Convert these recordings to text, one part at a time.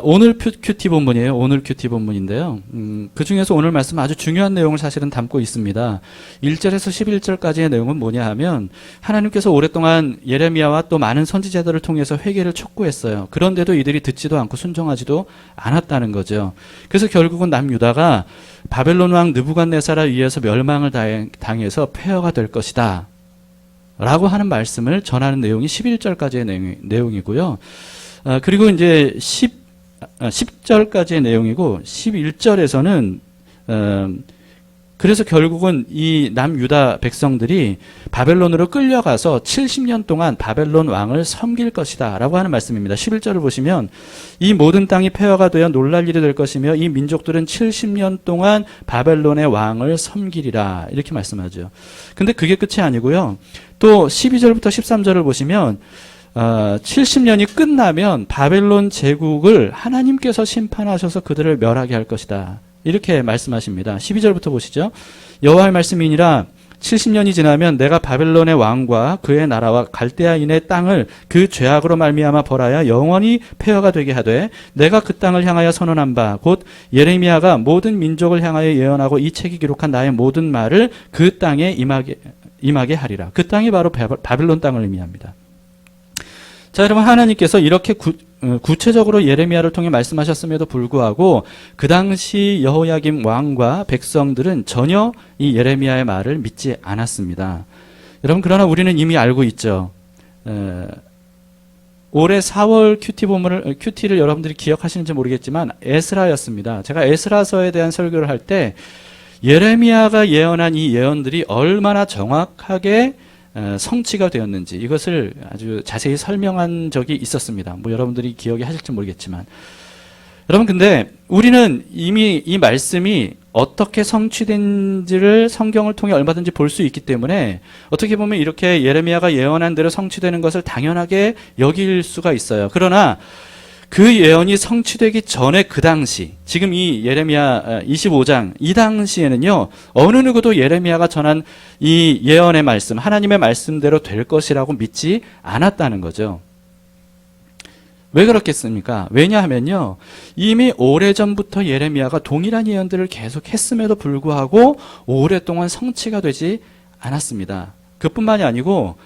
오늘 큐티 본문이에요. 오늘 큐티 본문인데요. 그 중에서 오늘 말씀 아주 중요한 내용을 사실은 담고 있습니다. 1절에서 11절까지의 내용은 뭐냐 하면 하나님께서 오랫동안 예레미야와 또 많은 선지자들을 통해서 회개를 촉구했어요. 그런데도 이들이 듣지도 않고 순종하지도 않았다는 거죠. 그래서 결국은 남유다가 바벨론 왕 느부갓네살에 의해서 멸망을 당해서 폐허가 될 것이다 라고 하는 말씀을 전하는 내용이 11절까지의 내용이고요. 그리고 이제 10절까지의 내용이고 11절에서는 그래서 결국은 이 남유다 백성들이 바벨론으로 끌려가서 70년 동안 바벨론 왕을 섬길 것이다 라고 하는 말씀입니다. 11절을 보시면 이 모든 땅이 폐허가 되어 놀랄 일이 될 것이며 이 민족들은 70년 동안 바벨론의 왕을 섬기리라 이렇게 말씀하죠. 근데 그게 끝이 아니고요. 또 12절부터 13절을 보시면 70년이 끝나면 바벨론 제국을 하나님께서 심판하셔서 그들을 멸하게 할 것이다. 이렇게 말씀하십니다. 12절부터 보시죠. 여호와의 말씀이니라 70년이 지나면 내가 바벨론의 왕과 그의 나라와 갈대아인의 땅을 그 죄악으로 말미암아 벌하여 영원히 폐허가 되게 하되 내가 그 땅을 향하여 선언한 바 곧 예레미야가 모든 민족을 향하여 예언하고 이 책이 기록한 나의 모든 말을 그 땅에 임하게 하리라. 그 땅이 바로 바벨론 땅을 의미합니다. 자, 여러분 하나님께서 이렇게 구체적으로 예레미야를 통해 말씀하셨음에도 불구하고 그 당시 여호야김 왕과 백성들은 전혀 이 예레미야의 말을 믿지 않았습니다. 여러분 그러나 우리는 이미 알고 있죠. 올해 4월 큐티를 여러분들이 기억하시는지 모르겠지만 에스라였습니다. 제가 에스라서에 대한 설교를 할 때 예레미야가 예언한 이 예언들이 얼마나 정확하게 성취가 되었는지 이것을 아주 자세히 설명한 적이 있었습니다. 뭐 여러분들이 기억이 하실지 모르겠지만 여러분 근데 우리는 이미 이 말씀이 어떻게 성취된지를 성경을 통해 얼마든지 볼 수 있기 때문에 어떻게 보면 이렇게 예레미야가 예언한 대로 성취되는 것을 당연하게 여길 수가 있어요. 그러나 그 예언이 성취되기 전에 그 당시 지금 이 예레미야 25장 이 당시에는요 어느 누구도 예레미야가 전한 이 예언의 말씀 하나님의 말씀대로 될 것이라고 믿지 않았다는 거죠. 왜 그렇겠습니까? 왜냐하면요 이미 오래전부터 예레미야가 동일한 예언들을 계속 했음에도 불구하고 오랫동안 성취가 되지 않았습니다. 그뿐만이 아니고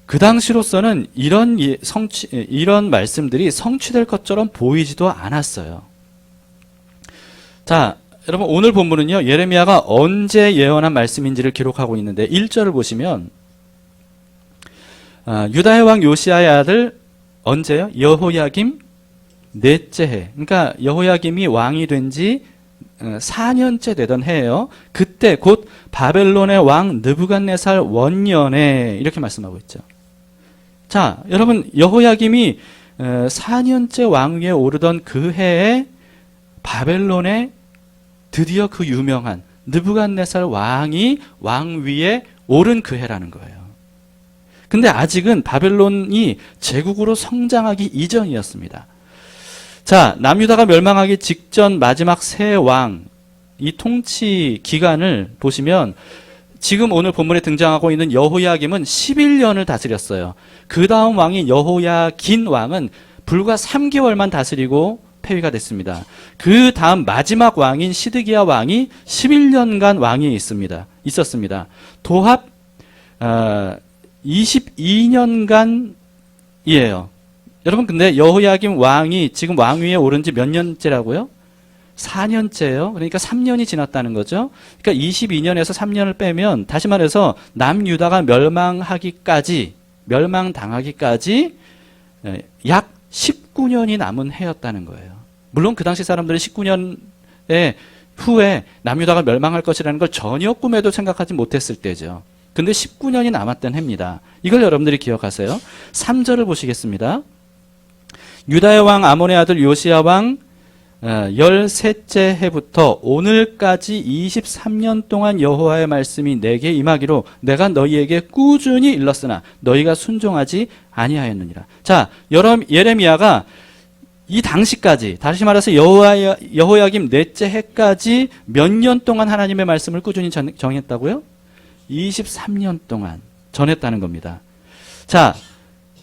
그 당시로서는 이런 말씀들이 성취될 것처럼 보이지도 않았어요. 자, 여러분 오늘 본문은요 예레미야가 언제 예언한 말씀인지를 기록하고 있는데 1절을 보시면 유다의 왕 요시야의 아들 언제요? 여호야김 넷째 해. 그러니까 여호야김이 왕이 된 지 4년째 되던 해예요. 그때 곧 바벨론의 왕 느부갓네살 원년에 이렇게 말씀하고 있죠. 자, 여러분 여호야김이 4년째 왕위에 오르던 그 해에 바벨론에 드디어 그 유명한 느부갓네살 왕이 왕위에 오른 그 해라는 거예요. 근데 아직은 바벨론이 제국으로 성장하기 이전이었습니다. 자, 남유다가 멸망하기 직전 마지막 세 왕, 이 통치 기간을 보시면 지금 오늘 본문에 등장하고 있는 여호야김은 11년을 다스렸어요. 그 다음 왕인 여호야긴 왕은 불과 3개월만 다스리고 폐위가 됐습니다. 그 다음 마지막 왕인 시드기야 왕이 11년간 왕위에 있었습니다. 도합 22년간이에요. 여러분 근데 여호야김 왕이 지금 왕위에 오른 지 몇 년째라고요? 4년째예요. 그러니까 3년이 지났다는 거죠. 그러니까 22년에서 3년을 빼면 다시 말해서 남유다가 멸망당하기까지 약 19년이 남은 해였다는 거예요. 물론 그 당시 사람들은 19년 후에 남유다가 멸망할 것이라는 걸 전혀 꿈에도 생각하지 못했을 때죠. 근데 19년이 남았던 해입니다. 이걸 여러분들이 기억하세요. 3절을 보시겠습니다. 유다의 왕 아몬의 아들 요시야 왕 13째 해부터 오늘까지 23년 동안 여호와의 말씀이 내게 임하기로 내가 너희에게 꾸준히 일렀으나 너희가 순종하지 아니하였느니라. 자, 예레미야가 이 당시까지 다시 말해서 여호야김 넷째 해까지 몇 년 동안 하나님의 말씀을 꾸준히 전했다고요? 23년 동안 전했다는 겁니다. 자,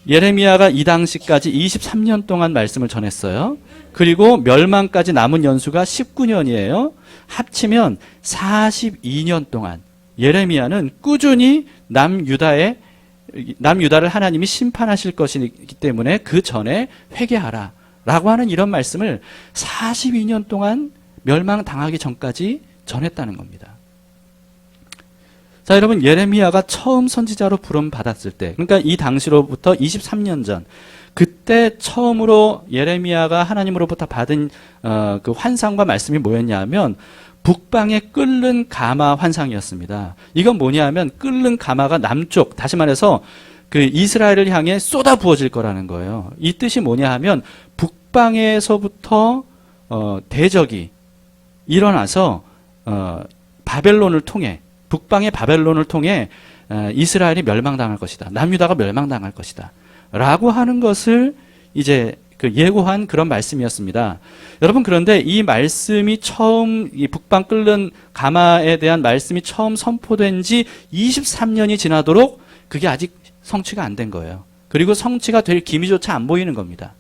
예레미야가 이 당시까지 23년 동안 말씀을 전했어요. 그리고 멸망까지 남은 연수가 19년이에요. 합치면 42년 동안 예레미야는 꾸준히 남유다를 하나님이 심판하실 것이기 때문에 그 전에 회개하라 라고 하는 이런 말씀을 42년 동안 멸망당하기 전까지 전했다는 겁니다. 자, 여러분, 예레미야가 처음 선지자로 부름 받았을 때, 그러니까 이 당시로부터 23년 전, 그때 처음으로 예레미야가 하나님으로부터 받은 그 환상과 말씀이 뭐였냐면 북방에 끓는 가마 환상이었습니다. 이건 뭐냐면 끓는 가마가 남쪽, 다시 말해서 그 이스라엘을 향해 쏟아 부어질 거라는 거예요. 이 뜻이 뭐냐 하면 북방에서부터 대적이 일어나서 바벨론을 통해, 북방의 바벨론을 통해 이스라엘이 멸망당할 것이다. 남유다가 멸망당할 것이다. 라고 하는 것을 이제 그 예고한 그런 말씀이었습니다. 여러분, 그런데 이 말씀이 처음, 이 북방 끓는 가마에 대한 말씀이 처음 선포된 지 23년이 지나도록 그게 아직 성취가 안 된 거예요. 그리고 성취가 될 기미조차 안 보이는 겁니다.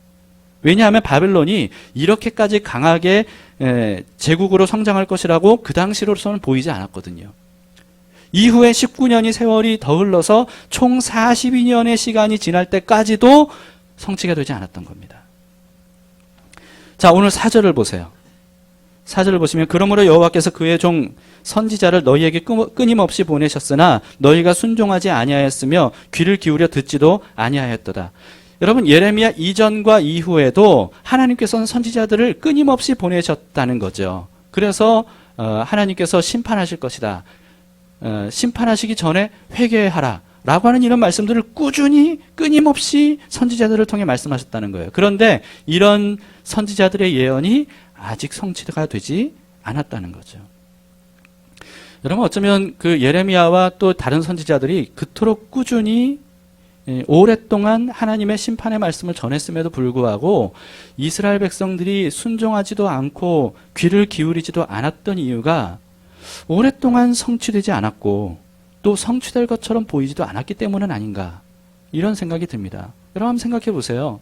왜냐하면 바벨론이 이렇게까지 강하게 제국으로 성장할 것이라고 그 당시로서는 보이지 않았거든요. 이후에 19년이 세월이 더 흘러서 총 42년의 시간이 지날 때까지도 성취가 되지 않았던 겁니다. 자, 오늘 4절을 보세요. 4절을 보시면 그러므로 여호와께서 그의 종 선지자를 너희에게 끊임없이 보내셨으나 너희가 순종하지 아니하였으며 귀를 기울여 듣지도 아니하였도다. 여러분, 예레미야 이전과 이후에도 하나님께서는 선지자들을 끊임없이 보내셨다는 거죠. 그래서 하나님께서 심판하실 것이다. 심판하시기 전에 회개하라 라고 하는 이런 말씀들을 꾸준히 끊임없이 선지자들을 통해 말씀하셨다는 거예요. 그런데 이런 선지자들의 예언이 아직 성취가 되지 않았다는 거죠. 여러분, 어쩌면 그 예레미야와 또 다른 선지자들이 그토록 꾸준히 오랫동안 하나님의 심판의 말씀을 전했음에도 불구하고 이스라엘 백성들이 순종하지도 않고 귀를 기울이지도 않았던 이유가 오랫동안 성취되지 않았고 또 성취될 것처럼 보이지도 않았기 때문은 아닌가, 이런 생각이 듭니다. 여러분, 한번 생각해 보세요.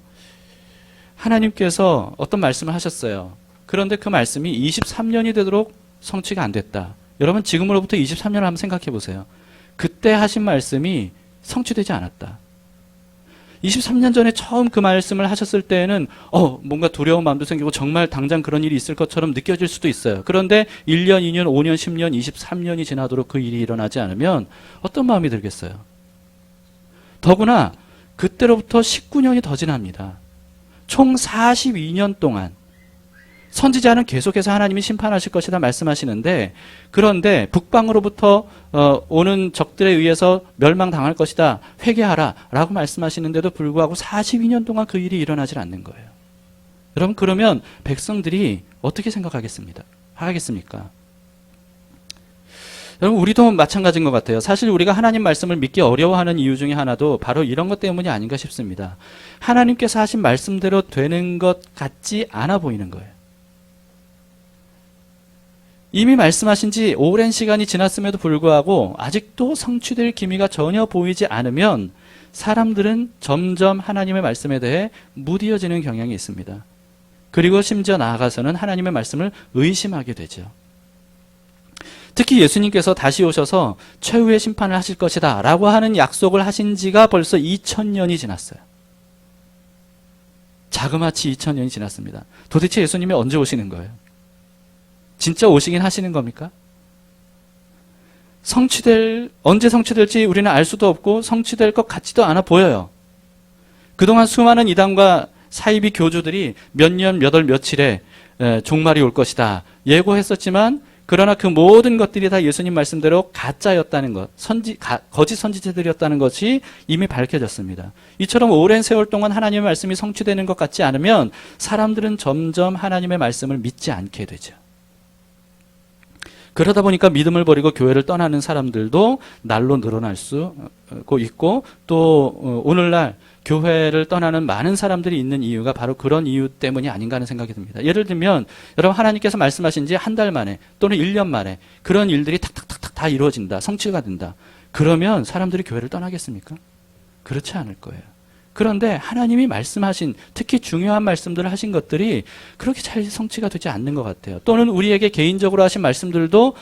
하나님께서 어떤 말씀을 하셨어요. 그런데 그 말씀이 23년이 되도록 성취가 안 됐다. 여러분, 지금으로부터 23년을 한번 생각해 보세요. 그때 하신 말씀이 성취되지 않았다. 23년 전에 처음 그 말씀을 하셨을 때에는 뭔가 두려운 마음도 생기고 정말 당장 그런 일이 있을 것처럼 느껴질 수도 있어요. 그런데 1년, 2년, 5년, 10년, 23년이 지나도록 그 일이 일어나지 않으면 어떤 마음이 들겠어요? 더구나 그때로부터 19년이 더 지납니다. 총 42년 동안 선지자는 계속해서 하나님이 심판하실 것이다 말씀하시는데, 그런데 북방으로부터 오는 적들에 의해서 멸망당할 것이다, 회개하라 라고 말씀하시는데도 불구하고 42년 동안 그 일이 일어나질 않는 거예요. 여러분, 그러면 백성들이 어떻게 생각하겠습니까? 여러분, 우리도 마찬가지인 것 같아요. 사실 우리가 하나님 말씀을 믿기 어려워하는 이유 중에 하나도 바로 이런 것 때문이 아닌가 싶습니다. 하나님께서 하신 말씀대로 되는 것 같지 않아 보이는 거예요. 이미 말씀하신 지 오랜 시간이 지났음에도 불구하고 아직도 성취될 기미가 전혀 보이지 않으면 사람들은 점점 하나님의 말씀에 대해 무디어지는 경향이 있습니다. 그리고 심지어 나아가서는 하나님의 말씀을 의심하게 되죠. 특히 예수님께서 다시 오셔서 최후의 심판을 하실 것이다 라고 하는 약속을 하신 지가 벌써 2000년이 지났어요. 자그마치 2000년이 지났습니다. 도대체 예수님이 언제 오시는 거예요? 진짜 오시긴 하시는 겁니까? 언제 성취될지 우리는 알 수도 없고 성취될 것 같지도 않아 보여요. 그동안 수많은 이단과 사이비 교주들이 몇 년, 몇 월, 며칠에 종말이 올 것이다 예고했었지만, 그러나 그 모든 것들이 다 예수님 말씀대로 가짜였다는 것, 거짓 선지자들이었다는 것이 이미 밝혀졌습니다. 이처럼 오랜 세월 동안 하나님의 말씀이 성취되는 것 같지 않으면 사람들은 점점 하나님의 말씀을 믿지 않게 되죠. 그러다 보니까 믿음을 버리고 교회를 떠나는 사람들도 날로 늘어날 수 있고, 또 오늘날 교회를 떠나는 많은 사람들이 있는 이유가 바로 그런 이유 때문이 아닌가 하는 생각이 듭니다. 예를 들면 여러분, 하나님께서 말씀하신 지 한 달 만에 또는 1년 만에 그런 일들이 탁탁탁탁 다 이루어진다, 성취가 된다. 그러면 사람들이 교회를 떠나겠습니까? 그렇지 않을 거예요. 그런데 하나님이 말씀하신, 특히 중요한 말씀들을 하신 것들이 그렇게 잘 성취가 되지 않는 것 같아요. 또는 우리에게 개인적으로 하신 말씀들도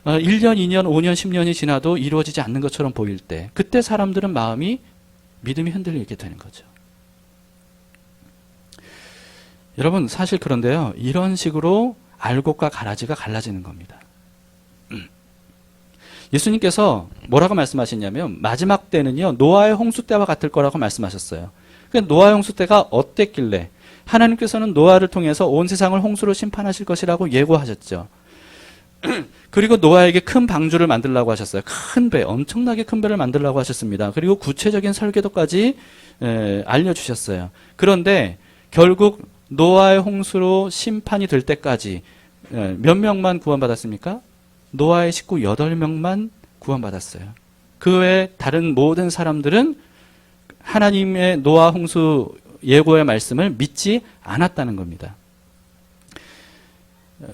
1년, 2년, 5년, 10년이 지나도 이루어지지 않는 것처럼 보일 때, 그때 사람들은 믿음이 흔들리게 되는 거죠. 여러분, 사실 그런데요, 이런 식으로 알곡과 가라지가 갈라지는 겁니다. 예수님께서 뭐라고 말씀하셨냐면, 마지막 때는요, 노아의 홍수 때와 같을 거라고 말씀하셨어요. 그러니까 노아의 홍수 때가 어땠길래 하나님께서는 노아를 통해서 온 세상을 홍수로 심판하실 것이라고 예고하셨죠. 그리고 노아에게 큰 방주를 만들라고 하셨어요. 큰 배, 엄청나게 큰 배를 만들라고 하셨습니다. 그리고 구체적인 설계도까지 알려주셨어요. 그런데 결국 노아의 홍수로 심판이 될 때까지 몇 명만 구원받았습니까? 노아의 식구 8명만 구원받았어요. 그 외에 다른 모든 사람들은 하나님의 노아 홍수 예고의 말씀을 믿지 않았다는 겁니다.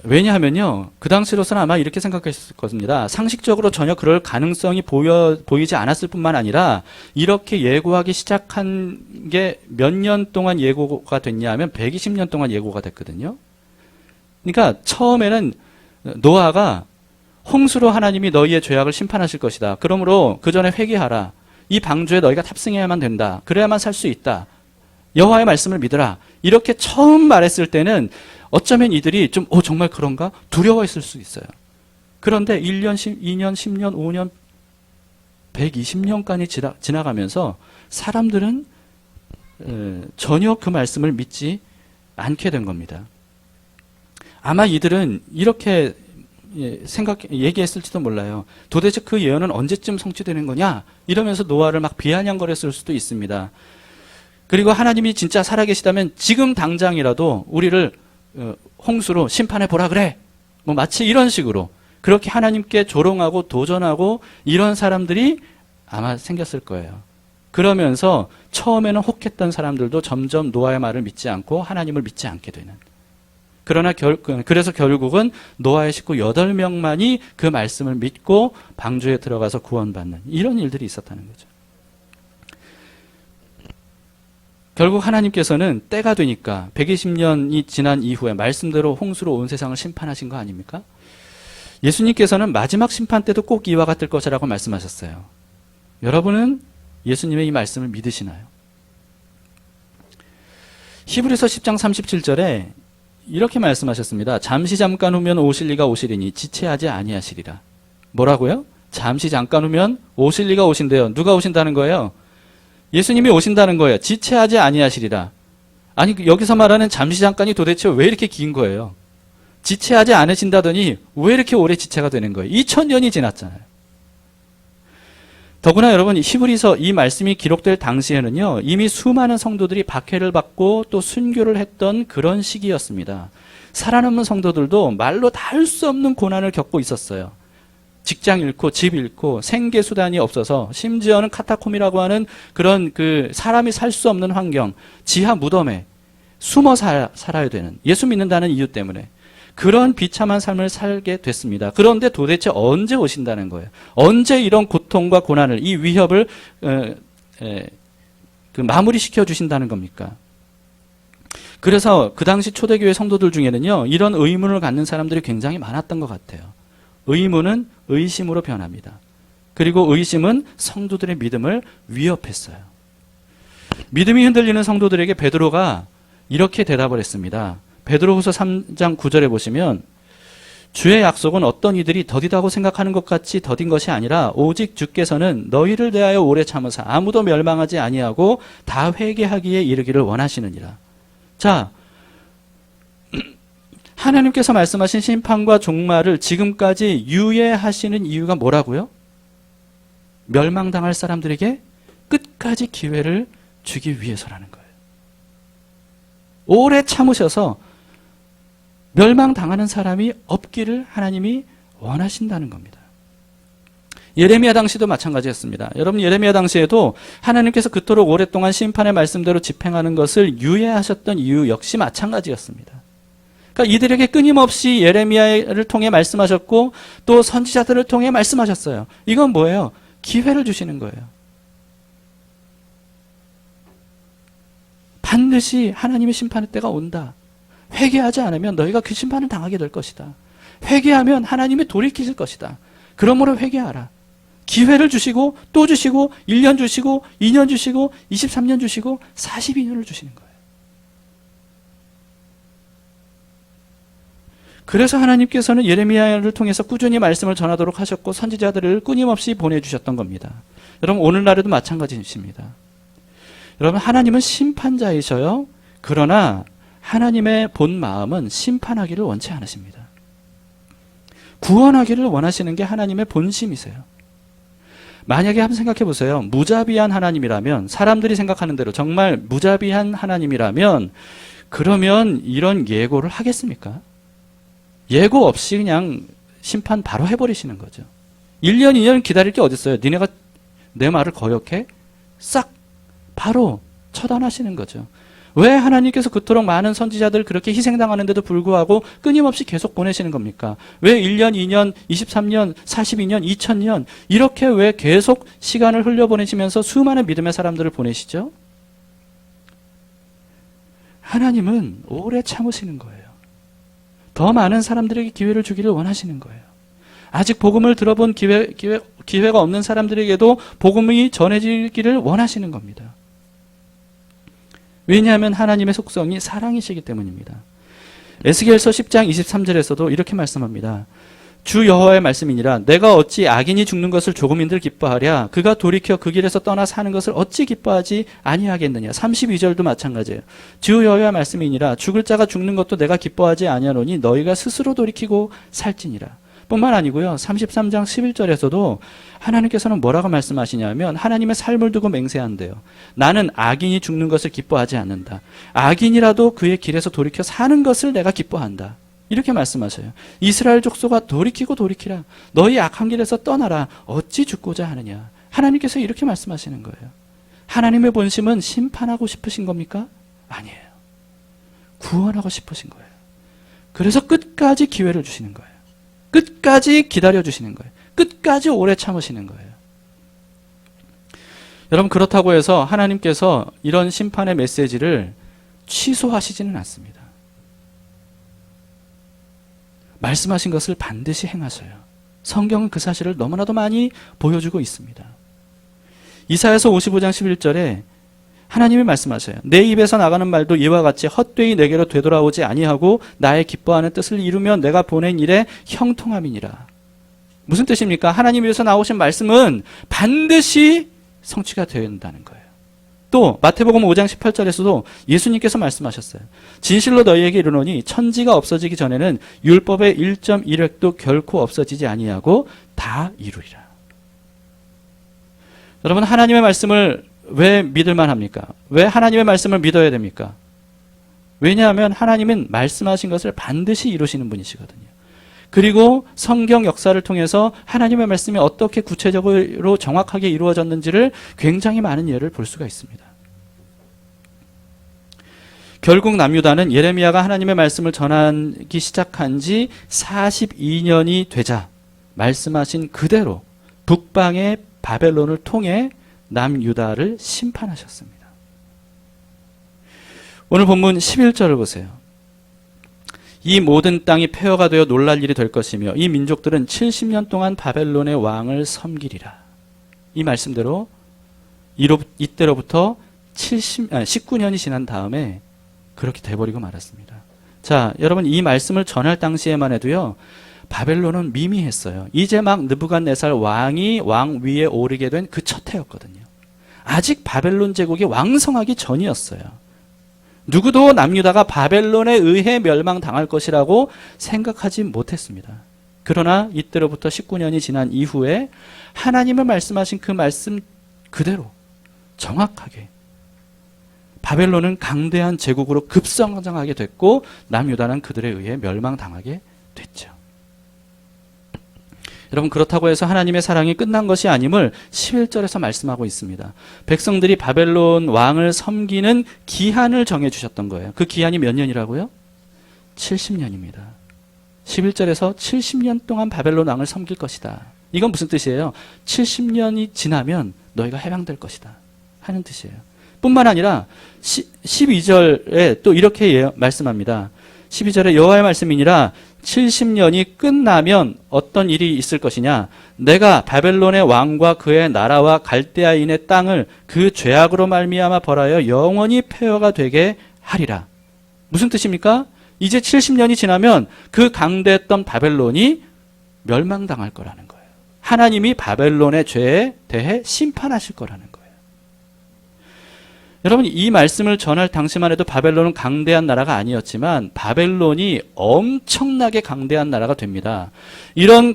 왜냐하면요, 그 당시로서는 아마 이렇게 생각했을 겁니다. 상식적으로 전혀 그럴 가능성이 보이지 않았을 뿐만 아니라 이렇게 예고하기 시작한 게 몇 년 동안 예고가 됐냐 하면 120년 동안 예고가 됐거든요. 그러니까 처음에는 노아가 홍수로 하나님이 너희의 죄악을 심판하실 것이다. 그러므로 그 전에 회개하라. 이 방주에 너희가 탑승해야만 된다. 그래야만 살 수 있다. 여호와의 말씀을 믿으라. 이렇게 처음 말했을 때는 어쩌면 이들이 좀 정말 그런가? 두려워했을 수 있어요. 그런데 1년, 2년, 10년, 5년, 120년까지 지나가면서 사람들은 전혀 그 말씀을 믿지 않게 된 겁니다. 아마 이들은 이렇게 얘기했을지도 몰라요. 도대체 그 예언은 언제쯤 성취되는 거냐? 이러면서 노아를 막 비아냥거렸을 수도 있습니다. 그리고 하나님이 진짜 살아계시다면 지금 당장이라도 우리를 홍수로 심판해 보라 그래. 마치 이런 식으로 그렇게 하나님께 조롱하고 도전하고 이런 사람들이 아마 생겼을 거예요. 그러면서 처음에는 혹했던 사람들도 점점 노아의 말을 믿지 않고 하나님을 믿지 않게 되는. 그러나 그래서 결국은 노아의 식구 8명만이 그 말씀을 믿고 방주에 들어가서 구원받는 이런 일들이 있었다는 거죠. 결국 하나님께서는 때가 되니까 120년이 지난 이후에 말씀대로 홍수로 온 세상을 심판하신 거 아닙니까? 예수님께서는 마지막 심판 때도 꼭 이와 같을 것이라고 말씀하셨어요. 여러분은 예수님의 이 말씀을 믿으시나요? 히브리서 10장 37절에 이렇게 말씀하셨습니다. 잠시 잠깐 후면 오실 이가 오시리니 지체하지 아니하시리라. 뭐라고요? 잠시 잠깐 후면 오실 이가 오신대요. 누가 오신다는 거예요? 예수님이 오신다는 거예요. 지체하지 아니하시리라. 아니, 여기서 말하는 잠시 잠깐이 도대체 왜 이렇게 긴 거예요? 지체하지 않으신다더니 왜 이렇게 오래 지체가 되는 거예요? 2000년이 지났잖아요. 더구나 여러분, 히브리서 이 말씀이 기록될 당시에는요, 이미 수많은 성도들이 박해를 받고 또 순교를 했던 그런 시기였습니다. 살아남은 성도들도 말로 다 할 수 없는 고난을 겪고 있었어요. 직장 잃고 집 잃고 생계 수단이 없어서 심지어는 카타콤이라고 하는 그런 사람이 살 수 없는 환경, 지하 무덤에 숨어 살아야 되는, 예수 믿는다는 이유 때문에 그런 비참한 삶을 살게 됐습니다. 그런데 도대체 언제 오신다는 거예요? 언제 이런 고통과 고난을, 이 위협을 마무리시켜 주신다는 겁니까? 그래서 그 당시 초대교회 성도들 중에는요, 이런 의문을 갖는 사람들이 굉장히 많았던 것 같아요. 의문은 의심으로 변합니다. 그리고 의심은 성도들의 믿음을 위협했어요. 믿음이 흔들리는 성도들에게 베드로가 이렇게 대답을 했습니다. 베드로후서 3장 9절에 보시면 주의 약속은 어떤 이들이 더디다고 생각하는 것 같이 더딘 것이 아니라 오직 주께서는 너희를 대하여 오래 참으사 아무도 멸망하지 아니하고 다 회개하기에 이르기를 원하시느니라. 자, 하나님께서 말씀하신 심판과 종말을 지금까지 유예하시는 이유가 뭐라고요? 멸망당할 사람들에게 끝까지 기회를 주기 위해서라는 거예요. 오래 참으셔서 멸망당하는 사람이 없기를 하나님이 원하신다는 겁니다. 예레미야 당시도 마찬가지였습니다. 여러분, 예레미야 당시에도 하나님께서 그토록 오랫동안 심판의 말씀대로 집행하는 것을 유예하셨던 이유 역시 마찬가지였습니다. 그러니까 이들에게 끊임없이 예레미야를 통해 말씀하셨고 또 선지자들을 통해 말씀하셨어요. 이건 뭐예요? 기회를 주시는 거예요. 반드시 하나님의 심판의 때가 온다. 회개하지 않으면 너희가 그 심판을 당하게 될 것이다. 회개하면 하나님이 돌이키실 것이다. 그러므로 회개하라. 기회를 주시고 또 주시고 1년 주시고 2년 주시고 23년 주시고 42년을 주시는 거예요. 그래서 하나님께서는 예레미야를 통해서 꾸준히 말씀을 전하도록 하셨고 선지자들을 끊임없이 보내주셨던 겁니다. 여러분 오늘날에도 마찬가지입니다. 여러분 하나님은 심판자이셔요. 그러나 하나님의 본 마음은 심판하기를 원치 않으십니다. 구원하기를 원하시는 게 하나님의 본심이세요. 만약에 한번 생각해 보세요. 무자비한 하나님이라면, 사람들이 생각하는 대로 정말 무자비한 하나님이라면 그러면 이런 예고를 하겠습니까? 예고 없이 그냥 심판 바로 해버리시는 거죠. 1년, 2년 기다릴 게 어딨어요. 니네가 내 말을 거역해? 싹 바로 처단하시는 거죠. 왜 하나님께서 그토록 많은 선지자들 그렇게 희생당하는데도 불구하고 끊임없이 계속 보내시는 겁니까? 왜 1년, 2년, 23년, 42년, 2000년 이렇게 왜 계속 시간을 흘려보내시면서 수많은 믿음의 사람들을 보내시죠? 하나님은 오래 참으시는 거예요. 더 많은 사람들에게 기회를 주기를 원하시는 거예요. 아직 복음을 들어본 기회가 없는 사람들에게도 복음이 전해지기를 원하시는 겁니다. 왜냐하면 하나님의 속성이 사랑이시기 때문입니다. 에스겔서 10장 23절에서도 이렇게 말씀합니다. 주 여호와의 말씀이니라 내가 어찌 악인이 죽는 것을 조금인들 기뻐하랴 그가 돌이켜 그 길에서 떠나 사는 것을 어찌 기뻐하지 아니하겠느냐. 32절도 마찬가지예요. 주 여호와의 말씀이니라 죽을 자가 죽는 것도 내가 기뻐하지 아니하노니 너희가 스스로 돌이키고 살지니라. 뿐만 아니고요. 33장 11절에서도 하나님께서는 뭐라고 말씀하시냐면 하나님의 삶을 두고 맹세한대요. 나는 악인이 죽는 것을 기뻐하지 않는다. 악인이라도 그의 길에서 돌이켜 사는 것을 내가 기뻐한다. 이렇게 말씀하셔요. 이스라엘 족속아 돌이키고 돌이키라. 너희 악한 길에서 떠나라. 어찌 죽고자 하느냐. 하나님께서 이렇게 말씀하시는 거예요. 하나님의 본심은 심판하고 싶으신 겁니까? 아니에요. 구원하고 싶으신 거예요. 그래서 끝까지 기회를 주시는 거예요. 끝까지 기다려주시는 거예요. 끝까지 오래 참으시는 거예요. 여러분 그렇다고 해서 하나님께서 이런 심판의 메시지를 취소하시지는 않습니다. 말씀하신 것을 반드시 행하셔요. 성경은 그 사실을 너무나도 많이 보여주고 있습니다. 이사야서 55장 11절에 하나님이 말씀하셔요. 내 입에서 나가는 말도 이와 같이 헛되이 내게로 되돌아오지 아니하고 나의 기뻐하는 뜻을 이루면 내가 보낸 일에 형통함이니라. 무슨 뜻입니까? 하나님 입에서 나오신 말씀은 반드시 성취가 되어야 한다는 거예요. 또 마태복음 5장 18절에서도 예수님께서 말씀하셨어요. 진실로 너희에게 이르노니 천지가 없어지기 전에는 율법의 1.1획도 결코 없어지지 아니하고 다 이루리라. 여러분 하나님의 말씀을 왜 믿을만 합니까? 왜 하나님의 말씀을 믿어야 됩니까? 왜냐하면 하나님은 말씀하신 것을 반드시 이루시는 분이시거든요. 그리고 성경 역사를 통해서 하나님의 말씀이 어떻게 구체적으로 정확하게 이루어졌는지를 굉장히 많은 예를 볼 수가 있습니다. 결국 남유다는 예레미야가 하나님의 말씀을 전하기 시작한 지 42년이 되자 말씀하신 그대로 북방의 바벨론을 통해 남유다를 심판하셨습니다. 오늘 본문 11절을 보세요. 이 모든 땅이 폐허가 되어 놀랄 일이 될 것이며 이 민족들은 70년 동안 바벨론의 왕을 섬기리라. 이 말씀대로 이때로부터 19년이 지난 다음에 그렇게 돼버리고 말았습니다. 자, 여러분 이 말씀을 전할 당시에만 해도요. 바벨론은 미미했어요. 이제 막 느부갓네살 왕이 왕 위에 오르게 된 그 첫 해였거든요. 아직 바벨론 제국이 왕성하기 전이었어요. 누구도 남유다가 바벨론에 의해 멸망당할 것이라고 생각하지 못했습니다. 그러나 이때로부터 19년이 지난 이후에 하나님의 말씀하신 그 말씀 그대로 정확하게 바벨론은 강대한 제국으로 급성장하게 됐고 남유다는 그들에 의해 멸망당하게 됐죠. 여러분 그렇다고 해서 하나님의 사랑이 끝난 것이 아님을 11절에서 말씀하고 있습니다. 백성들이 바벨론 왕을 섬기는 기한을 정해주셨던 거예요. 그 기한이 몇 년이라고요? 70년입니다. 11절에서 70년 동안 바벨론 왕을 섬길 것이다. 이건 무슨 뜻이에요? 70년이 지나면 너희가 해방될 것이다 하는 뜻이에요. 뿐만 아니라 12절에 또 이렇게 말씀합니다. 12절에 여호와의 말씀이니라 70년이 끝나면 어떤 일이 있을 것이냐. 내가 바벨론의 왕과 그의 나라와 갈대아인의 땅을 그 죄악으로 말미암아 벌하여 영원히 폐허가 되게 하리라. 무슨 뜻입니까? 이제 70년이 지나면 그 강대했던 바벨론이 멸망당할 거라는 거예요. 하나님이 바벨론의 죄에 대해 심판하실 거라는 거예요. 여러분, 이 말씀을 전할 당시만 해도 바벨론은 강대한 나라가 아니었지만 바벨론이 엄청나게 강대한 나라가 됩니다. 이런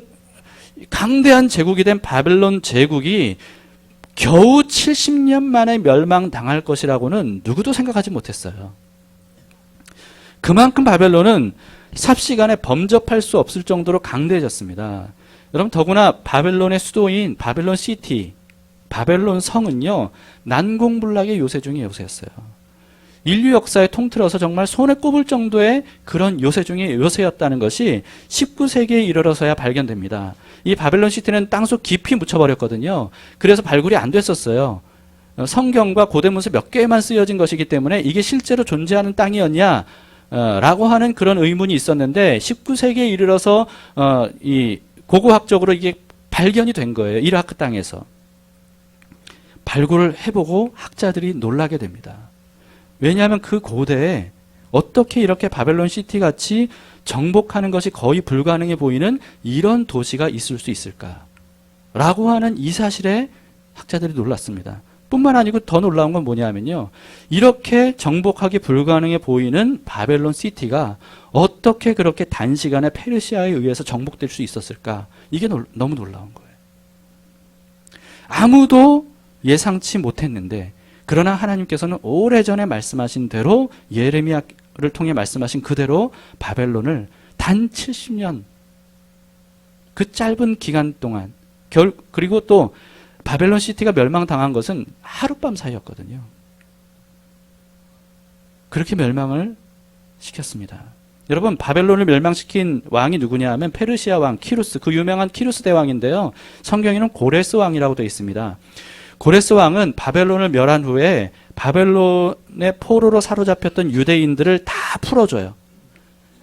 강대한 제국이 된 바벨론 제국이 겨우 70년 만에 멸망당할 것이라고는 누구도 생각하지 못했어요. 그만큼 바벨론은 삽시간에 범접할 수 없을 정도로 강대해졌습니다. 여러분, 더구나 바벨론의 수도인 바벨론 시티, 바벨론 성은요, 난공불락의 요새 중에 요새였어요. 인류 역사에 통틀어서 정말 손에 꼽을 정도의 그런 요새 중에 요새였다는 것이 19세기에 이르러서야 발견됩니다. 이 바벨론 시티는 땅속 깊이 묻혀버렸거든요. 그래서 발굴이 안 됐었어요. 성경과 고대문서 몇 개만 쓰여진 것이기 때문에 이게 실제로 존재하는 땅이었냐 라고 하는 그런 의문이 있었는데 19세기에 이르러서 이 고고학적으로 이게 발견이 된 거예요. 이라크 땅에서. 발굴을 해보고 학자들이 놀라게 됩니다. 왜냐하면 그 고대에 어떻게 이렇게 바벨론 시티 같이 정복하는 것이 거의 불가능해 보이는 이런 도시가 있을 수 있을까? 라고 하는 이 사실에 학자들이 놀랐습니다. 뿐만 아니고 더 놀라운 건 뭐냐면요. 이렇게 정복하기 불가능해 보이는 바벨론 시티가 어떻게 그렇게 단시간에 페르시아에 의해서 정복될 수 있었을까? 이게 너무 놀라운 거예요. 아무도 예상치 못했는데 그러나 하나님께서는 오래전에 말씀하신 대로 예레미야를 통해 말씀하신 그대로 바벨론을 단 70년 그 짧은 기간 동안 그리고 또 바벨론 시티가 멸망당한 것은 하룻밤 사이였거든요. 그렇게 멸망을 시켰습니다. 여러분, 바벨론을 멸망시킨 왕이 누구냐 하면 페르시아 왕 키루스, 그 유명한 키루스 대왕인데요. 성경에는 고레스 왕이라고 되어 있습니다. 고레스 왕은 바벨론을 멸한 후에 바벨론의 포로로 사로잡혔던 유대인들을 다 풀어줘요.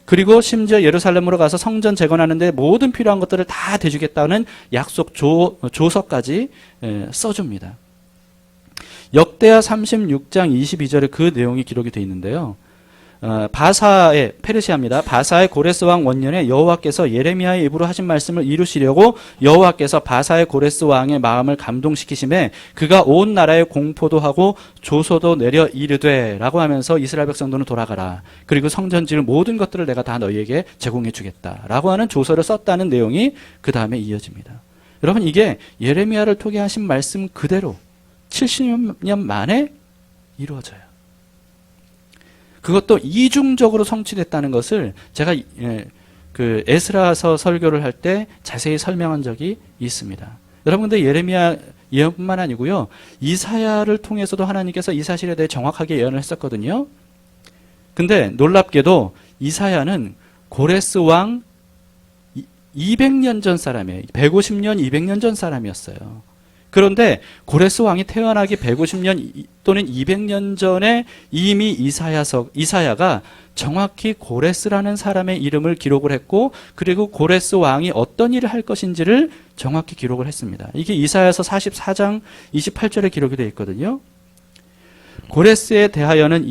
그리고 심지어 예루살렘으로 가서 성전 재건하는데 모든 필요한 것들을 다 대주겠다는 약속 조서까지 써줍니다. 역대하 36장 22절에 그 내용이 기록이 되어 있는데요. 바사의 페르시아입니다. 바사의 고레스 왕 원년에 여호와께서 예레미야의 입으로 하신 말씀을 이루시려고 여호와께서 바사의 고레스 왕의 마음을 감동시키심에 그가 온 나라에 공포도 하고 조소도 내려 이르되라고 하면서 이스라엘 백성들은 돌아가라. 그리고 성전 지을 모든 것들을 내가 다 너희에게 제공해 주겠다라고 하는 조서를 썼다는 내용이 그 다음에 이어집니다. 여러분, 이게 예레미야를 통해 하신 말씀 그대로 70년 만에 이루어져요. 그것도 이중적으로 성취됐다는 것을 제가 그 에스라서 설교를 할 때 자세히 설명한 적이 있습니다. 여러분, 근데 예레미야 예언뿐만 아니고요, 이사야를 통해서도 하나님께서 이 사실에 대해 정확하게 예언을 했었거든요. 근데 놀랍게도 이사야는 고레스 왕 200년 전 사람이에요. 150년, 200년 전 사람이었어요. 그런데 고레스 왕이 태어나기 150년 또는 200년 전에 이미 이사야가 정확히 고레스라는 사람의 이름을 기록을 했고, 그리고 고레스 왕이 어떤 일을 할 것인지를 정확히 기록을 했습니다. 이게 이사야서 44장 28절에 기록이 되어 있거든요. 고레스에 대하여는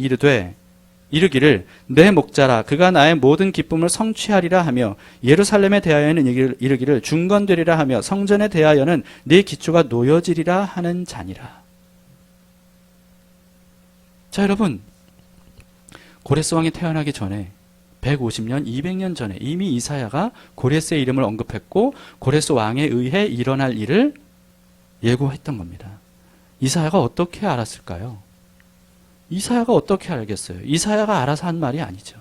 이르기를 내 목자라 그가 나의 모든 기쁨을 성취하리라 하며, 예루살렘에 대하여는 이르기를 중건되리라 하며, 성전에 대하여는 네 기초가 놓여지리라 하는 자니라. 자, 여러분, 고레스 왕이 태어나기 전에 150년, 200년 전에 이미 이사야가 고레스의 이름을 언급했고 고레스 왕에 의해 일어날 일을 예고했던 겁니다. 이사야가 어떻게 알았을까요? 이사야가 어떻게 알겠어요? 이사야가 알아서 한 말이 아니죠.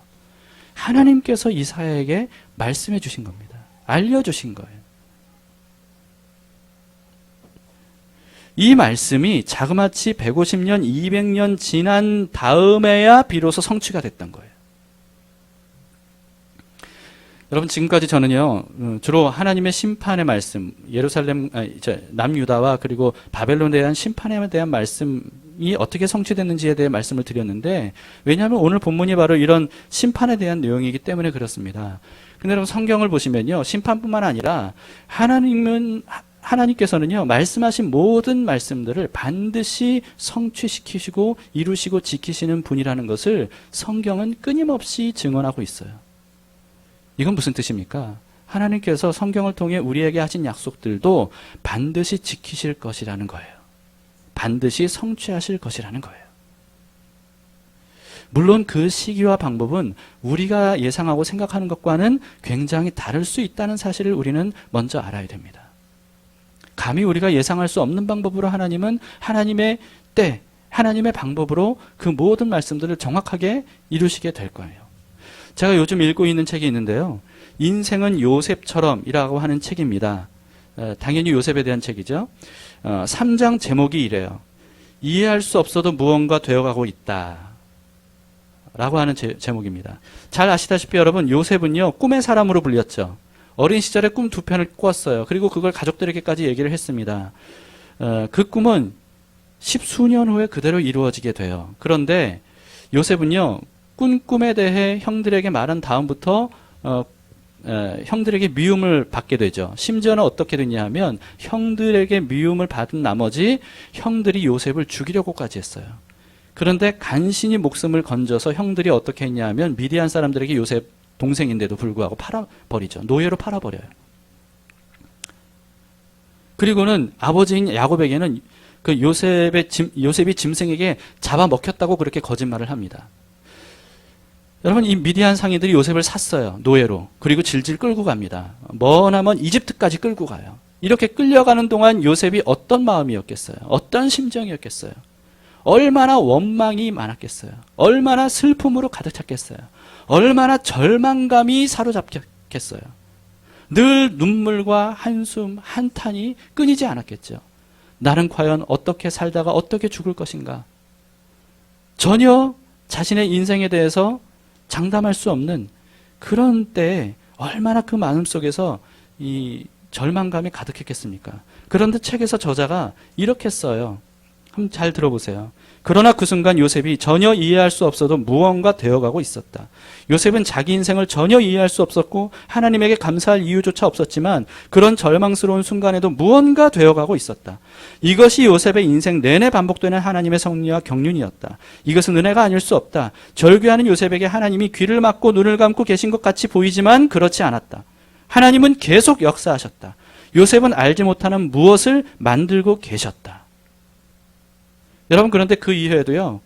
하나님께서 이사야에게 말씀해 주신 겁니다. 알려주신 거예요. 이 말씀이 자그마치 150년, 200년 지난 다음에야 비로소 성취가 됐던 거예요. 여러분, 지금까지 저는요, 주로 하나님의 심판의 말씀, 남유다와 그리고 바벨론에 대한 심판에 대한 말씀 말씀이 어떻게 성취됐는지에 대해 말씀을 드렸는데, 왜냐하면 오늘 본문이 바로 이런 심판에 대한 내용이기 때문에 그렇습니다. 근데 여러분 성경을 보시면요, 심판뿐만 아니라 하나님께서는요, 말씀하신 모든 말씀들을 반드시 성취시키시고 이루시고 지키시는 분이라는 것을 성경은 끊임없이 증언하고 있어요. 이건 무슨 뜻입니까? 하나님께서 성경을 통해 우리에게 하신 약속들도 반드시 지키실 것이라는 거예요. 반드시 성취하실 것이라는 거예요. 물론 그 시기와 방법은 우리가 예상하고 생각하는 것과는 굉장히 다를 수 있다는 사실을 우리는 먼저 알아야 됩니다. 감히 우리가 예상할 수 없는 방법으로 하나님은 하나님의 때, 하나님의 방법으로 그 모든 말씀들을 정확하게 이루시게 될 거예요. 제가 요즘 읽고 있는 책이 있는데요. 인생은 요셉처럼이라고 하는 책입니다. 당연히 요셉에 대한 책이죠. 3장 제목이 이래요. 이해할 수 없어도 무언가 되어가고 있다. 라고 하는 제목입니다. 잘 아시다시피 여러분, 요셉은요, 꿈의 사람으로 불렸죠. 어린 시절에 꿈 2편을 꿨어요. 그리고 그걸 가족들에게까지 얘기를 했습니다. 그 꿈은 10수년 후에 그대로 이루어지게 돼요. 그런데 요셉은요, 꾼 꿈에 대해 형들에게 말한 다음부터 형들에게 미움을 받게 되죠. 심지어는 어떻게 됐냐 하면 형들에게 미움을 받은 나머지 형들이 요셉을 죽이려고까지 했어요. 그런데 간신히 목숨을 건져서 형들이 어떻게 했냐 하면 미디안 사람들에게 요셉 동생인데도 불구하고 팔아버리죠. 노예로 팔아버려요. 그리고는 아버지인 야곱에게는 그 요셉이 짐승에게 잡아먹혔다고 그렇게 거짓말을 합니다. 여러분, 이 미디안 상인들이 요셉을 샀어요. 노예로. 그리고 질질 끌고 갑니다. 머나먼 이집트까지 끌고 가요. 이렇게 끌려가는 동안 요셉이 어떤 마음이었겠어요? 어떤 심정이었겠어요? 얼마나 원망이 많았겠어요? 얼마나 슬픔으로 가득 찼겠어요? 얼마나 절망감이 사로잡혔겠어요? 늘 눈물과 한숨, 한탄이 끊이지 않았겠죠. 나는 과연 어떻게 살다가 어떻게 죽을 것인가? 전혀 자신의 인생에 대해서 장담할 수 없는 그런 때에 얼마나 그 마음속에서 이 절망감이 가득했겠습니까? 그런데 책에서 저자가 이렇게 써요. 한번 잘 들어보세요. 그러나 그 순간 요셉이 전혀 이해할 수 없어도 무언가 되어가고 있었다. 요셉은 자기 인생을 전혀 이해할 수 없었고 하나님에게 감사할 이유조차 없었지만 그런 절망스러운 순간에도 무언가 되어가고 있었다. 이것이 요셉의 인생 내내 반복되는 하나님의 섭리와 경륜이었다. 이것은 은혜가 아닐 수 없다. 절규하는 요셉에게 하나님이 귀를 막고 눈을 감고 계신 것 같이 보이지만 그렇지 않았다. 하나님은 계속 역사하셨다. 요셉은 알지 못하는 무엇을 만들고 계셨다. 여러분, 그런데 그 이후에도요,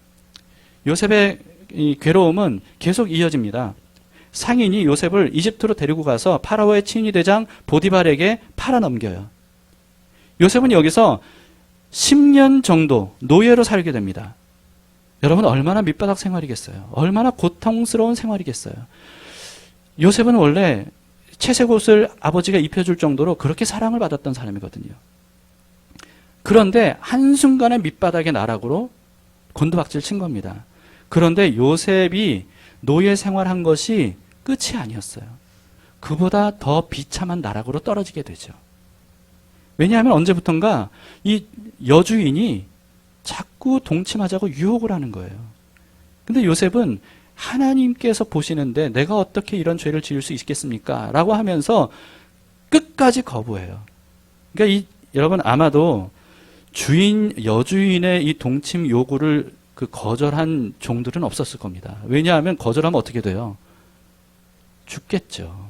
요셉의 이 괴로움은 계속 이어집니다. 상인이 요셉을 이집트로 데리고 가서 파라오의 친위 대장 보디발에게 팔아넘겨요. 요셉은 여기서 10년 정도 노예로 살게 됩니다. 여러분, 얼마나 밑바닥 생활이겠어요? 얼마나 고통스러운 생활이겠어요? 요셉은 원래 채색 옷을 아버지가 입혀줄 정도로 그렇게 사랑을 받았던 사람이거든요. 그런데 한순간에 밑바닥의 나락으로 곤두박질 친 겁니다. 그런데 요셉이 노예 생활한 것이 끝이 아니었어요. 그보다 더 비참한 나락으로 떨어지게 되죠. 왜냐하면 언제부턴가 이 여주인이 자꾸 동침하자고 유혹을 하는 거예요. 근데 요셉은 하나님께서 보시는데 내가 어떻게 이런 죄를 지을 수 있겠습니까? 라고 하면서 끝까지 거부해요. 그러니까 여러분 아마도 여주인의 이 동침 요구를 거절한 종들은 없었을 겁니다. 왜냐하면 거절하면 어떻게 돼요? 죽겠죠.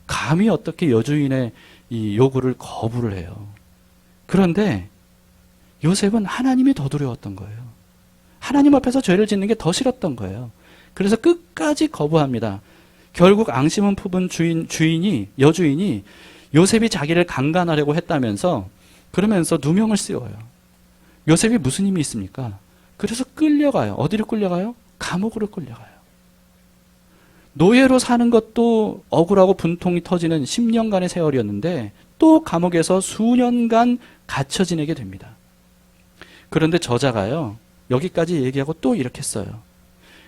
감히 어떻게 여주인의 이 요구를 거부를 해요. 그런데 요셉은 하나님이 더 두려웠던 거예요. 하나님 앞에서 죄를 짓는 게 더 싫었던 거예요. 그래서 끝까지 거부합니다. 결국 앙심은 품은 여주인이 요셉이 자기를 강간하려고 했다면서 그러면서 누명을 씌워요. 요셉이 무슨 힘이 있습니까? 그래서 끌려가요. 어디로 끌려가요? 감옥으로 끌려가요. 노예로 사는 것도 억울하고 분통이 터지는 10년간의 세월이었는데 또 감옥에서 수년간 갇혀 지내게 됩니다. 그런데 저자가요, 여기까지 얘기하고 또 이렇게 써요.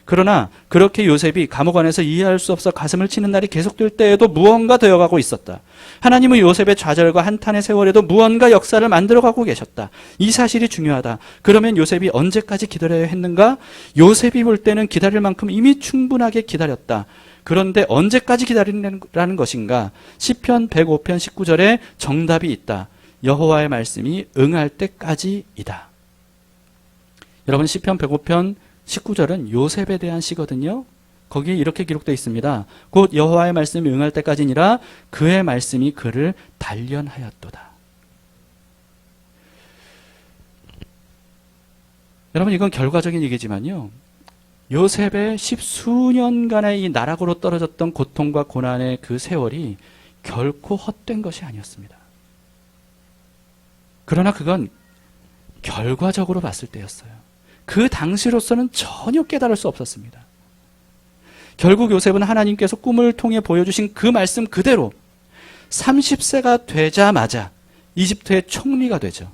그러나 그렇게 요셉이 감옥 안에서 이해할 수 없어 가슴을 치는 날이 계속될 때에도 무언가 되어가고 있었다. 하나님은 요셉의 좌절과 한탄의 세월에도 무언가 역사를 만들어가고 계셨다. 이 사실이 중요하다. 그러면 요셉이 언제까지 기다려야 했는가? 요셉이 볼 때는 기다릴 만큼 이미 충분하게 기다렸다. 그런데 언제까지 기다리라는 것인가? 시편 105편 19절에 정답이 있다. 여호와의 말씀이 응할 때까지이다. 여러분, 시편 105편 19절은 요셉에 대한 시거든요. 거기에 이렇게 기록되어 있습니다. 곧 여호와의 말씀이 응할 때까지니라 그의 말씀이 그를 단련하였도다. 여러분, 이건 결과적인 얘기지만요. 요셉의 십수년간의 이 나락으로 떨어졌던 고통과 고난의 그 세월이 결코 헛된 것이 아니었습니다. 그러나 그건 결과적으로 봤을 때였어요. 그 당시로서는 전혀 깨달을 수 없었습니다. 결국 요셉은 하나님께서 꿈을 통해 보여주신 그 말씀 그대로 30세가 되자마자 이집트의 총리가 되죠.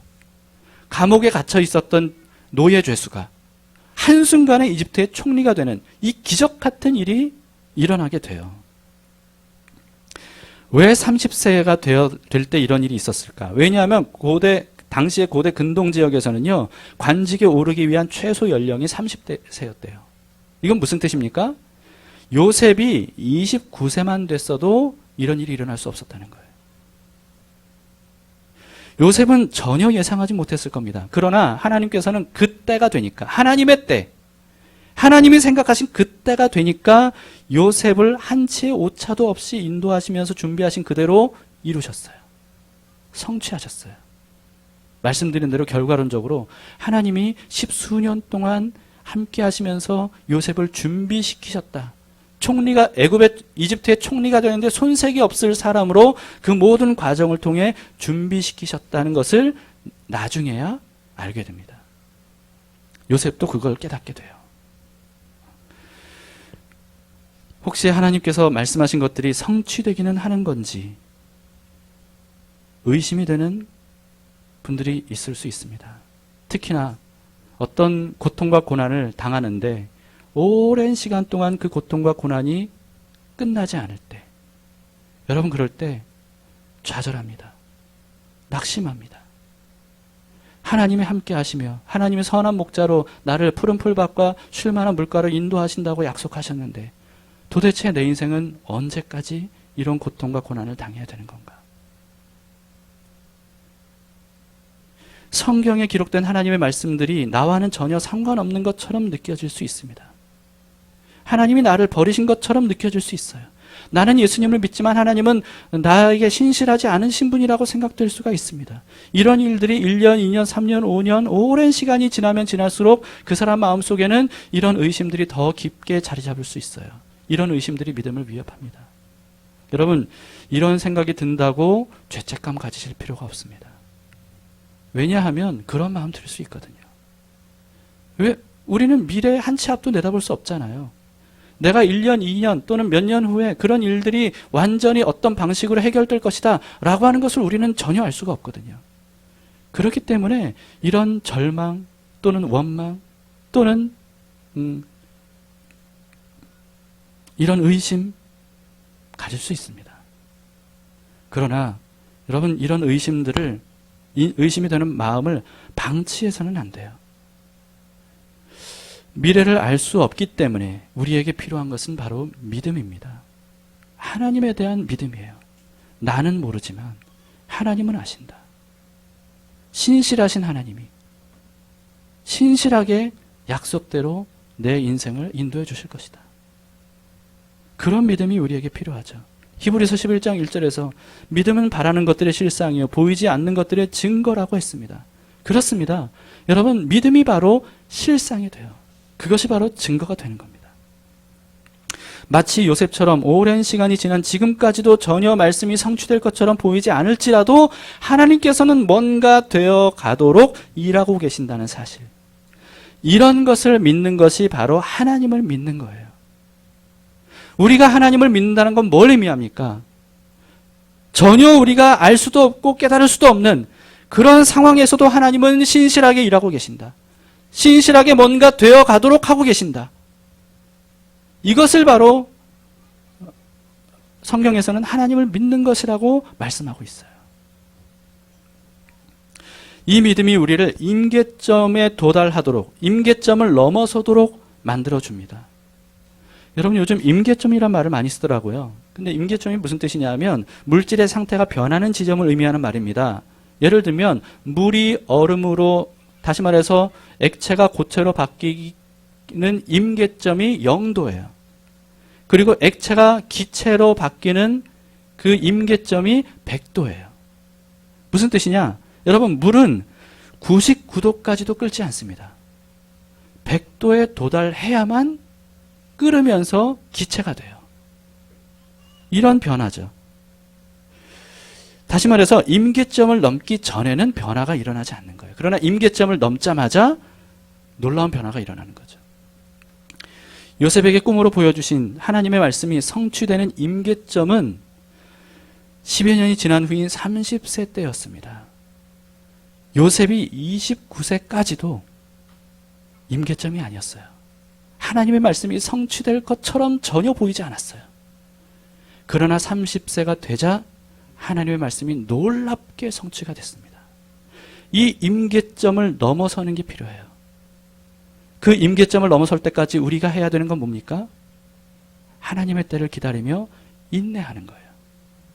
감옥에 갇혀 있었던 노예 죄수가 한순간에 이집트의 총리가 되는 이 기적 같은 일이 일어나게 돼요. 왜 30세가 될 때 이런 일이 있었을까? 왜냐하면 당시의 고대 근동 지역에서는요, 관직에 오르기 위한 최소 연령이 30세였대요. 이건 무슨 뜻입니까? 요셉이 29세만 됐어도 이런 일이 일어날 수 없었다는 거예요. 요셉은 전혀 예상하지 못했을 겁니다. 그러나 하나님께서는 그때가 되니까, 하나님의 때, 하나님이 생각하신 그때가 되니까 요셉을 한치의 오차도 없이 인도하시면서 준비하신 그대로 이루셨어요. 성취하셨어요. 말씀드린 대로 결과론적으로 하나님이 십수년 동안 함께 하시면서 요셉을 준비시키셨다. 총리가 이집트의 총리가 되는데 손색이 없을 사람으로 그 모든 과정을 통해 준비시키셨다는 것을 나중에야 알게 됩니다. 요셉도 그걸 깨닫게 돼요. 혹시 하나님께서 말씀하신 것들이 성취되기는 하는 건지 의심이 되는 분들이 있을 수 있습니다. 특히나 어떤 고통과 고난을 당하는데 오랜 시간 동안 그 고통과 고난이 끝나지 않을 때, 여러분 그럴 때 좌절합니다. 낙심합니다. 하나님이 함께 하시며 하나님의 선한 목자로 나를 푸른 풀밭과 쉴만한 물가로 인도하신다고 약속하셨는데 도대체 내 인생은 언제까지 이런 고통과 고난을 당해야 되는 건가? 성경에 기록된 하나님의 말씀들이 나와는 전혀 상관없는 것처럼 느껴질 수 있습니다. 하나님이 나를 버리신 것처럼 느껴질 수 있어요. 나는 예수님을 믿지만 하나님은 나에게 신실하지 않은 신분이라고 생각될 수가 있습니다. 이런 일들이 1년, 2년, 3년, 5년 오랜 시간이 지나면 지날수록 그 사람 마음속에는 이런 의심들이 더 깊게 자리 잡을 수 있어요. 이런 의심들이 믿음을 위협합니다. 여러분, 이런 생각이 든다고 죄책감 가지실 필요가 없습니다. 왜냐하면 그런 마음 들 수 있거든요. 왜? 우리는 미래의 한 치 앞도 내다볼 수 없잖아요. 내가 1년, 2년 또는 몇 년 후에 그런 일들이 완전히 어떤 방식으로 해결될 것이다 라고 하는 것을 우리는 전혀 알 수가 없거든요. 그렇기 때문에 이런 절망 또는 원망 또는 이런 의심 가질 수 있습니다. 그러나 여러분, 이런 의심이 되는 마음을 방치해서는 안 돼요. 미래를 알 수 없기 때문에 우리에게 필요한 것은 바로 믿음입니다. 하나님에 대한 믿음이에요. 나는 모르지만 하나님은 아신다. 신실하신 하나님이 신실하게 약속대로 내 인생을 인도해 주실 것이다. 그런 믿음이 우리에게 필요하죠. 히브리서 11장 1절에서 믿음은 바라는 것들의 실상이요 보이지 않는 것들의 증거라고 했습니다. 그렇습니다. 여러분, 믿음이 바로 실상이 돼요. 그것이 바로 증거가 되는 겁니다. 마치 요셉처럼 오랜 시간이 지난 지금까지도 전혀 말씀이 성취될 것처럼 보이지 않을지라도 하나님께서는 뭔가 되어 가도록 일하고 계신다는 사실. 이런 것을 믿는 것이 바로 하나님을 믿는 거예요. 우리가 하나님을 믿는다는 건 뭘 의미합니까? 전혀 우리가 알 수도 없고 깨달을 수도 없는 그런 상황에서도 하나님은 신실하게 일하고 계신다. 신실하게 뭔가 되어 가도록 하고 계신다. 이것을 바로 성경에서는 하나님을 믿는 것이라고 말씀하고 있어요. 이 믿음이 우리를 임계점에 도달하도록, 임계점을 넘어서도록 만들어줍니다. 여러분 요즘 임계점이란 말을 많이 쓰더라고요. 근데 임계점이 무슨 뜻이냐면 물질의 상태가 변하는 지점을 의미하는 말입니다. 예를 들면 물이 얼음으로, 다시 말해서 액체가 고체로 바뀌는 임계점이 0도예요. 그리고 액체가 기체로 바뀌는 그 임계점이 100도예요. 무슨 뜻이냐? 여러분 물은 99도까지도 끓지 않습니다. 100도에 도달해야만 끓으면서 기체가 돼요. 이런 변화죠. 다시 말해서 임계점을 넘기 전에는 변화가 일어나지 않는 거예요. 그러나 임계점을 넘자마자 놀라운 변화가 일어나는 거죠. 요셉에게 꿈으로 보여주신 하나님의 말씀이 성취되는 임계점은 10여 년이 지난 후인 30세 때였습니다. 요셉이 29세까지도 임계점이 아니었어요. 하나님의 말씀이 성취될 것처럼 전혀 보이지 않았어요. 그러나 30세가 되자 하나님의 말씀이 놀랍게 성취가 됐습니다. 이 임계점을 넘어서는 게 필요해요. 그 임계점을 넘어설 때까지 우리가 해야 되는 건 뭡니까? 하나님의 때를 기다리며 인내하는 거예요.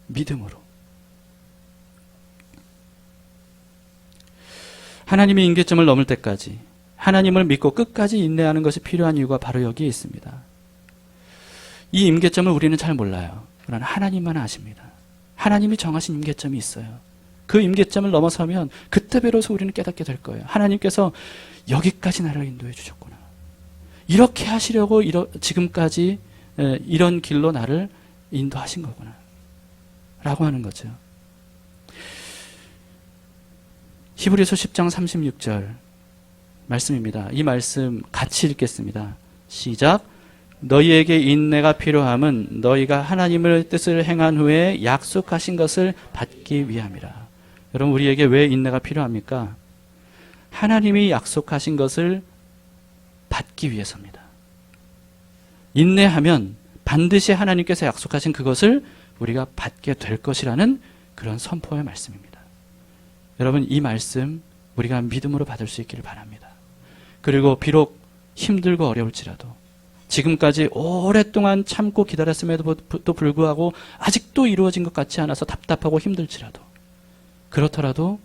믿음으로. 하나님의 임계점을 넘을 때까지 하나님을 믿고 끝까지 인내하는 것이 필요한 이유가 바로 여기에 있습니다. 이 임계점을 우리는 잘 몰라요. 그러나 하나님만 아십니다. 하나님이 정하신 임계점이 있어요. 그 임계점을 넘어서면 그때 비로소 우리는 깨닫게 될 거예요. 하나님께서 여기까지 나를 인도해 주셨구나. 이렇게 하시려고 지금까지 이런 길로 나를 인도하신 거구나. 라고 하는 거죠. 히브리서 10장 36절 말씀입니다. 이 말씀 같이 읽겠습니다. 시작. 너희에게 인내가 필요함은 너희가 하나님의 뜻을 행한 후에 약속하신 것을 받기 위함이라. 여러분 우리에게 왜 인내가 필요합니까? 하나님이 약속하신 것을 받기 위해서입니다. 인내하면 반드시 하나님께서 약속하신 그것을 우리가 받게 될 것이라는 그런 선포의 말씀입니다. 여러분 이 말씀 우리가 믿음으로 받을 수 있기를 바랍니다. 그리고 비록 힘들고 어려울지라도 지금까지 오랫동안 참고 기다렸음에도 불구하고 아직도 이루어진 것 같지 않아서 답답하고 힘들지라도 그렇더라도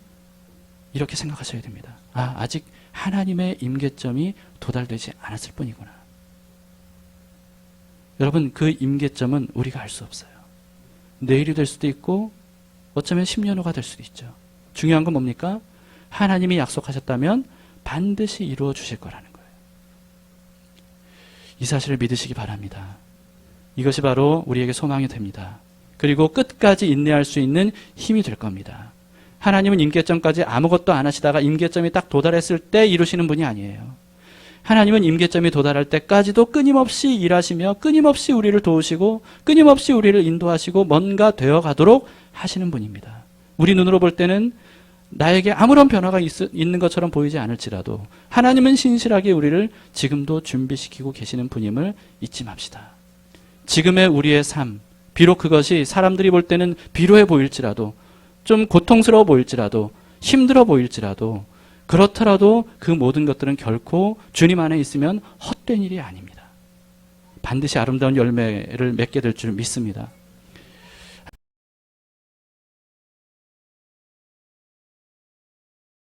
이렇게 생각하셔야 됩니다. 아직 하나님의 임계점이 도달되지 않았을 뿐이구나. 여러분 그 임계점은 우리가 알 수 없어요. 내일이 될 수도 있고 어쩌면 10년 후가 될 수도 있죠. 중요한 건 뭡니까? 하나님이 약속하셨다면 반드시 이루어 주실 거라는 거예요. 이 사실을 믿으시기 바랍니다. 이것이 바로 우리에게 소망이 됩니다. 그리고 끝까지 인내할 수 있는 힘이 될 겁니다. 하나님은 임계점까지 아무것도 안 하시다가 임계점이 딱 도달했을 때 이루시는 분이 아니에요. 하나님은 임계점이 도달할 때까지도 끊임없이 일하시며 끊임없이 우리를 도우시고 끊임없이 우리를 인도하시고 뭔가 되어가도록 하시는 분입니다. 우리 눈으로 볼 때는 나에게 아무런 변화가 있는 것처럼 보이지 않을지라도 하나님은 신실하게 우리를 지금도 준비시키고 계시는 분임을 잊지 맙시다. 지금의 우리의 삶, 비록 그것이 사람들이 볼 때는 비루해 보일지라도 좀 고통스러워 보일지라도 힘들어 보일지라도 그렇더라도 그 모든 것들은 결코 주님 안에 있으면 헛된 일이 아닙니다. 반드시 아름다운 열매를 맺게 될 줄 믿습니다.